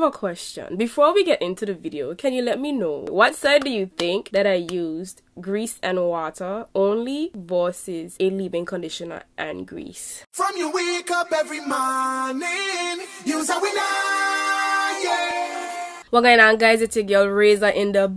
have a question. Before we get into the video, can you let me know what side do you think that I used grease and water only versus a leave-in conditioner and grease? From you wake up every morning, use a winner, yeah. What going on, guys? It's your girl Razor in the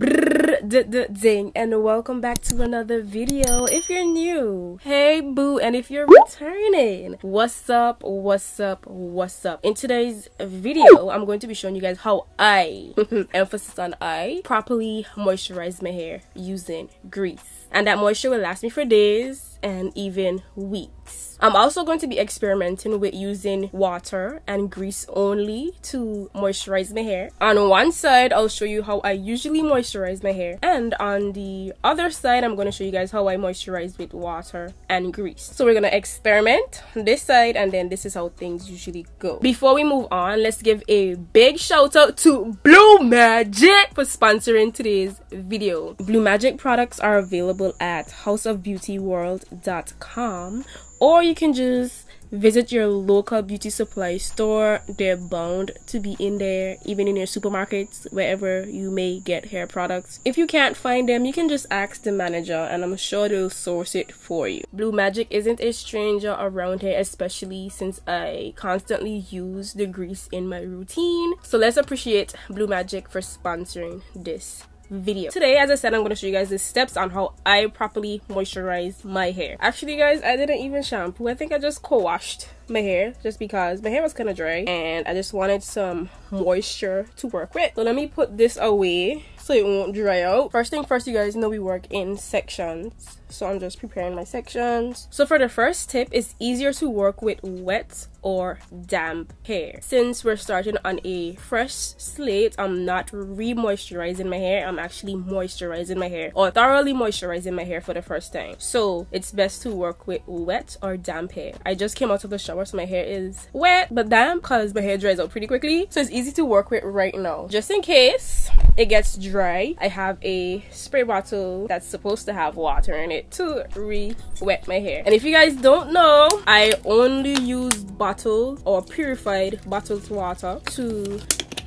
ding, and welcome back to another video. If you're new, hey boo, and if you're returning, what's up, what's up, what's up? In today's video, I'm going to be showing you guys how I emphasis on I properly moisturize my hair using grease, and that moisture will last me for days and even weeks. I'm also going to be experimenting with using water and grease only to moisturize my hair. On one side, I'll show you how I usually moisturize my hair, and on the other side, I'm going to show you guys how I moisturize with water and grease. So we're going to experiment this side, and then this is how things usually go. Before we move on, let's give a big shout out to Blue Magic for sponsoring today's video. Blue Magic products are available at houseofbeautyworld.com, or you can just visit your local beauty supply store. They're bound to be in there, even in your supermarkets, wherever you may get hair products. If you can't find them, you can just ask the manager, and I'm sure they'll source it for you. Blue Magic isn't a stranger around here, especially since I constantly use the grease in my routine. So let's appreciate Blue Magic for sponsoring this video. Today, as I said, I'm going to show you guys the steps on how I properly moisturize my hair. Actually, guys, I didn't even shampoo. I think I just co-washed my hair just because my hair was kind of dry and I just wanted some moisture to work with. So let me put this away so it won't dry out. First thing first, you guys know we work in sections, so I'm just preparing my sections. So for the first tip, it's easier to work with wet or damp hair. Since we're starting on a fresh slate, I'm not re-moisturizing my hair, I'm actually moisturizing my hair, or thoroughly moisturizing my hair for the first time. So it's best to work with wet or damp hair. I just came out of the shower, so my hair is wet but damp because my hair dries out pretty quickly, so it's easy to work with right now. Just in case it gets dry, I have a spray bottle that's supposed to have water in it to re-wet my hair. And if you guys don't know, I only use bottled or purified bottled water to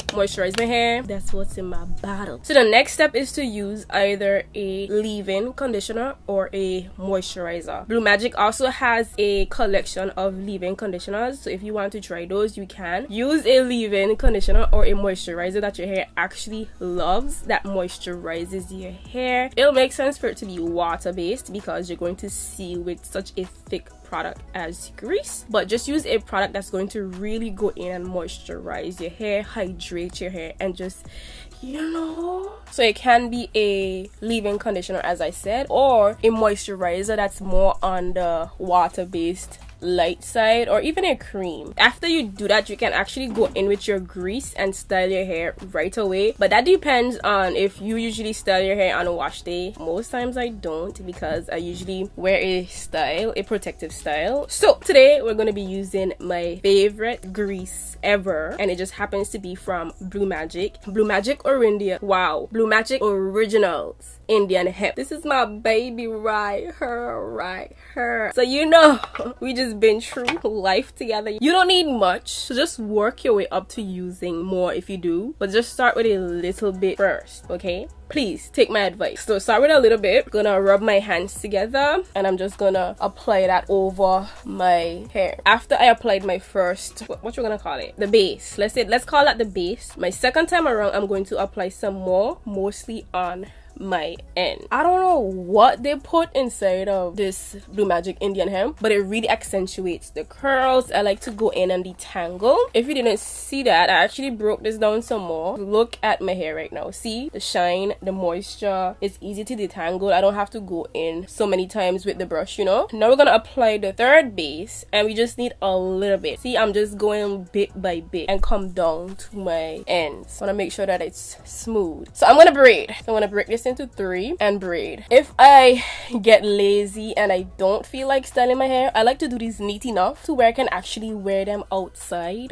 moisturize my hair. That's what's in my bottle. So the next step is to use either a leave-in conditioner or a moisturizer. Blue Magic also has a collection of leave-in conditioners, so if you want to try those, you can use a leave-in conditioner or a moisturizer that your hair actually loves, that moisturizes your hair. It'll make sense for it to be water-based because you're going to seal with such a thick product as grease, but just use a product that's going to really go in and moisturize your hair, hydrate your hair, and just, you know. So it can be a leave-in conditioner, as I said, or a moisturizer that's more on the water-based light side, or even a cream. After you do that, you can actually go in with your grease and style your hair right away, but that depends on if you usually style your hair on a wash day. Most times I don't, because I usually wear a protective style. So today we're going to be using my favorite grease ever, and it just happens to be from Blue Magic Original. Wow, Blue Magic Originals Indian Hemp. This is my baby right here. So you know, we just been through life together. You don't need much, so just work your way up to using more if you do, but just start with a little bit first, okay? Please take my advice. So start with a little bit. Gonna rub my hands together, and I'm just gonna apply that over my hair. After I applied my first, what you gonna call it, the base, let's call that the base. My second time around, I'm going to apply some more, mostly on my end. I don't know what they put inside of this Blue Magic Indian Hemp, but it really accentuates the curls. I like to go in and detangle. If you didn't see that, I actually broke this down some more. Look at my hair right now. See the shine, the moisture. It's easy to detangle. I don't have to go in so many times with the brush, you know. Now we're gonna apply the third base, and we just need a little bit. See, I'm just going bit by bit and come down to my ends. I want to make sure that it's smooth. So I'm gonna braid. So I'm gonna break this into 3 and braid. If I get lazy and I don't feel like styling my hair, I like to do these neat enough to where I can actually wear them outside.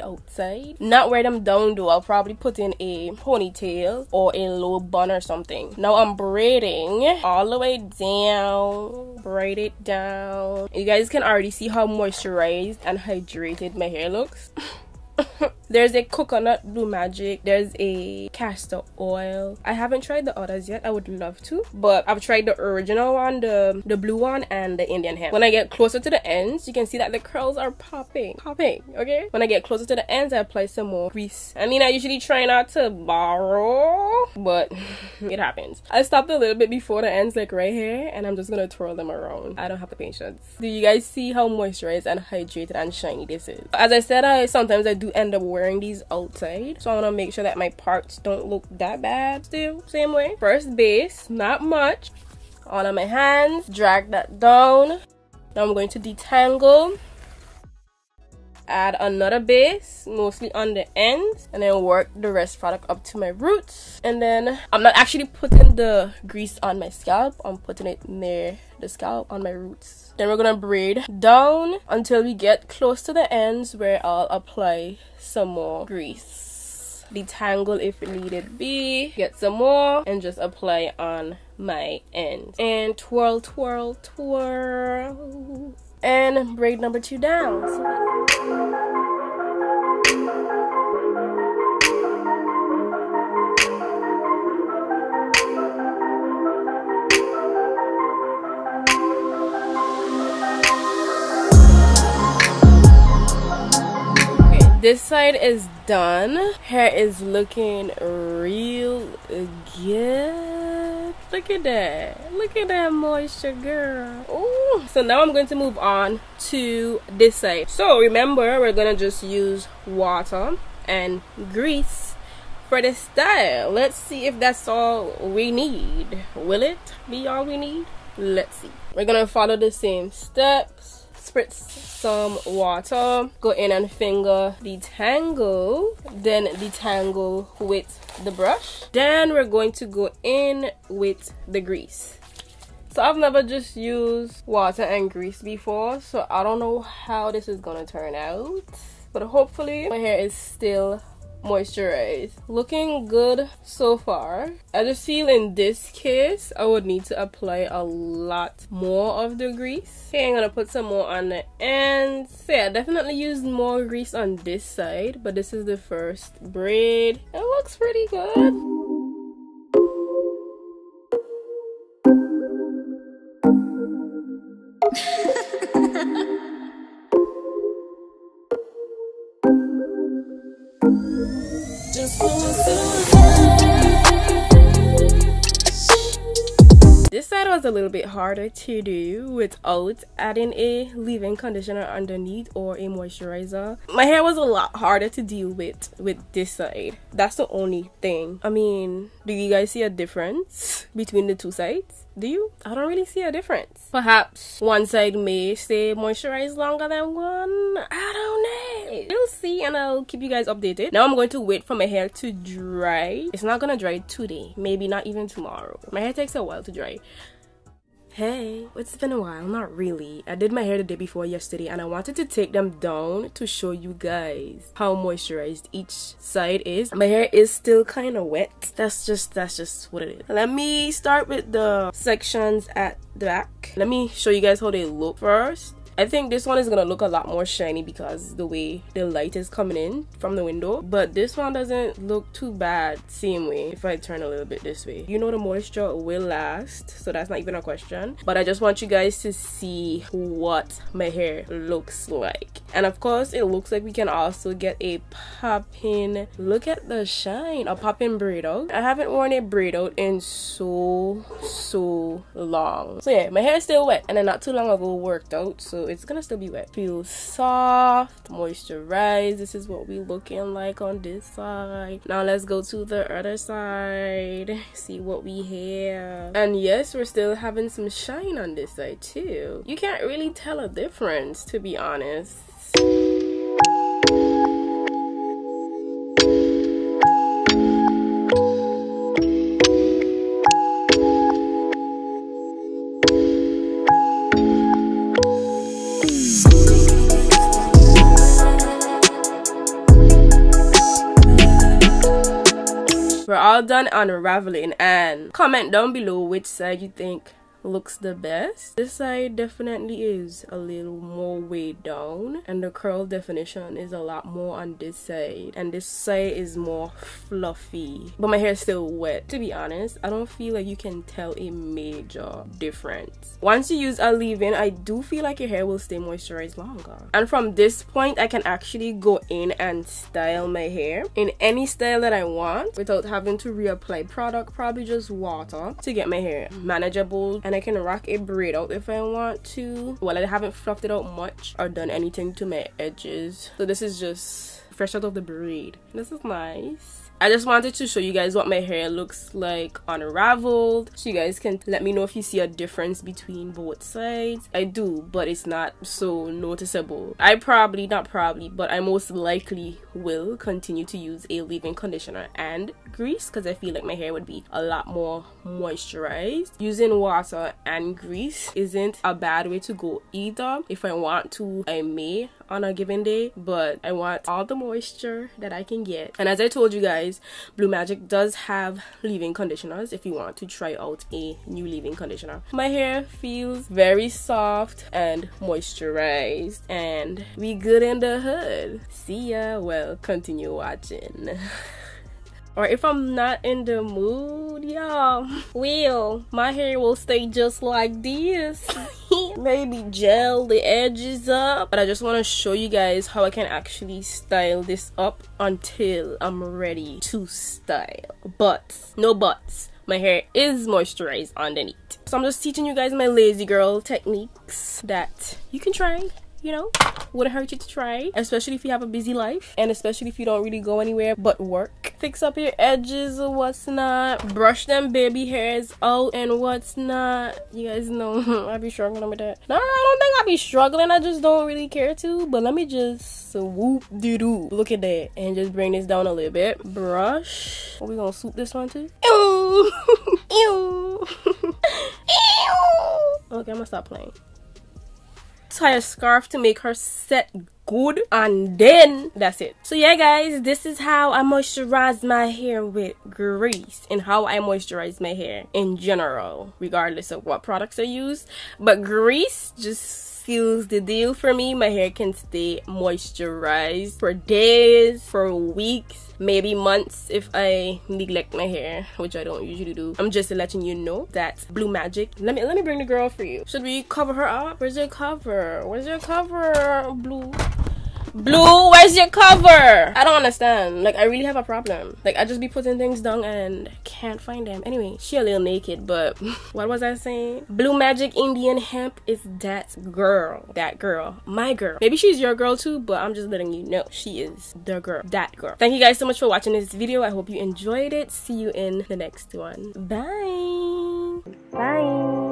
Not wear them down though. I'll probably put in a ponytail or a low bun or something. Now I'm braiding all the way down. Braid it down. You guys can already see how moisturized and hydrated my hair looks. There's a coconut blue magic. There's a castor oil. I haven't tried the others yet. I would love to, but I've tried the original one, the blue one, and the Indian hemp. When I get closer to the ends, you can see that the curls are popping, okay? When I get closer to the ends, I apply some more grease. I mean, I usually try not to borrow, but it happens. I stopped a little bit before the ends, like right here, and I'm just gonna twirl them around. I don't have the patience. Do you guys see how moisturized and hydrated and shiny this is? As I said, sometimes I do end up wearing these outside, so I want to make sure that my parts don't look that bad still. Same way. First base, not much on my hands, drag that down. Now I'm going to detangle, add another base, mostly on the ends, and then work the rest product up to my roots. And then I'm not actually putting the grease on my scalp, I'm putting it near the scalp on my roots. Then we're gonna braid down until we get close to the ends, where I'll apply some more grease. Detangle if needed be, get some more, and just apply on my ends. And twirl, twirl, twirl. And braid number 2 down. This side is done. Hair is looking real good. Look at that. Look at that moisture, girl. Ooh. So now I'm going to move on to this side. So remember, we're gonna just use water and grease for the style. Let's see if that's all we need. Will it be all we need? Let's see. We're gonna follow the same steps. Spritz some water, go in and finger detangle, then detangle with the brush. Then we're going to go in with the grease. So I've never just used water and grease before, so I don't know how this is gonna turn out, but hopefully my hair is still moisturized. Looking good so far. I just feel in this case I would need to apply a lot more of the grease. Okay, I'm gonna put some more on the ends. So yeah, definitely used more grease on this side, but this is the first braid. It looks pretty good. This side was a little bit harder to do without adding a leave-in conditioner underneath or a moisturizer. My hair was a lot harder to deal with this side. That's the only thing. I mean, do you guys see a difference between the two sides? Do you? I don't really see a difference. Perhaps one side may stay moisturized longer than one. I don't know. We'll see, and I'll keep you guys updated. Now I'm going to wait for my hair to dry. It's not gonna dry today, maybe not even tomorrow. My hair takes a while to dry. Hey, it's been a while. Not really. I did my hair the day before yesterday, and I wanted to take them down to show you guys how moisturized each side is. My hair is still kind of wet. That's just what it is. Let me start with the sections at the back. Let me show you guys how they look first. I think this one is gonna look a lot more shiny because the way the light is coming in from the window, but this one doesn't look too bad same way if I turn a little bit this way. You know the moisture will last, so that's not even a question, but I just want you guys to see what my hair looks like. And of course it looks like we can also get a pop-in, look at the shine, a pop-in braid out. I haven't worn a braid out in so long. So yeah, my hair is still wet, and then not too long ago worked out, so it's gonna still be wet. Feels soft, moisturized. This is what we looking like on this side. Now let's go to the other side, see what we have. And yes, we're still having some shine on this side too. You can't really tell a difference, to be honest. We're all done unraveling, and comment down below which side you think looks the best. This side definitely is a little more weighed down, and the curl definition is a lot more on this side, and this side is more fluffy, but my hair is still wet. To be honest, I don't feel like you can tell a major difference. Once you use a leave-in, I do feel like your hair will stay moisturized longer, and from this point I can actually go in and style my hair in any style that I want without having to reapply product, probably just water, to get my hair manageable. And I can rock a braid out if I want to. Well, I haven't fluffed it out much or done anything to my edges, so this is just fresh out of the braid. This is nice. I just wanted to show you guys what my hair looks like unraveled, so you guys can let me know if you see a difference between both sides. I do, but it's not so noticeable. I but I most likely will continue to use a leave-in conditioner and grease, because I feel like my hair would be a lot more moisturized. Using water and grease isn't a bad way to go either. If I want to, I may on a given day, but I want all the moisture that I can get. And as I told you guys, Blue Magic does have leave-in conditioners if you want to try out a new leave-in conditioner. My hair feels very soft and moisturized, and we good in the hood. See ya. Well, continue watching. Or if I'm not in the mood, y'all, well, my hair will stay just like this. Maybe gel the edges up, but I just want to show you guys how I can actually style this up until I'm ready to style. But no buts, my hair is moisturized underneath. So I'm just teaching you guys my lazy girl techniques that you can try. You know, wouldn't hurt you to try, especially if you have a busy life, and especially if you don't really go anywhere but work. Fix up your edges or what's not, brush them baby hairs out and what's not. You guys know I be struggling with that. No, I don't think I be struggling, I just don't really care to. But let me just whoop doo doo, look at that, and just bring this down a little bit. Brush. Are we gonna swoop this one too? Ew. Ew. Ew. Okay, I'm gonna stop playing. Tie a scarf to make her set good, and then that's it. So yeah guys, this is how I moisturize my hair with grease, and how I moisturize my hair in general, regardless of what products I use. But grease just seals the deal for me. My hair can stay moisturized for days, for weeks, maybe months if I neglect my hair, which I don't usually do. I'm just letting you know that Blue Magic. Let me bring the girl for you. Should we cover her up? Where's your cover? Where's your cover, Blue? Blue, where's your cover? I don't understand. Like, I really have a problem. Like, I just be putting things down and can't find them. Anyway, she a little naked, but what was I saying? Blue Magic Indian Hemp is that girl. That girl. My girl. Maybe she's your girl too, but I'm just letting you know she is the girl. That girl. Thank you guys so much for watching this video. I hope you enjoyed it. See you in the next one. Bye. Bye.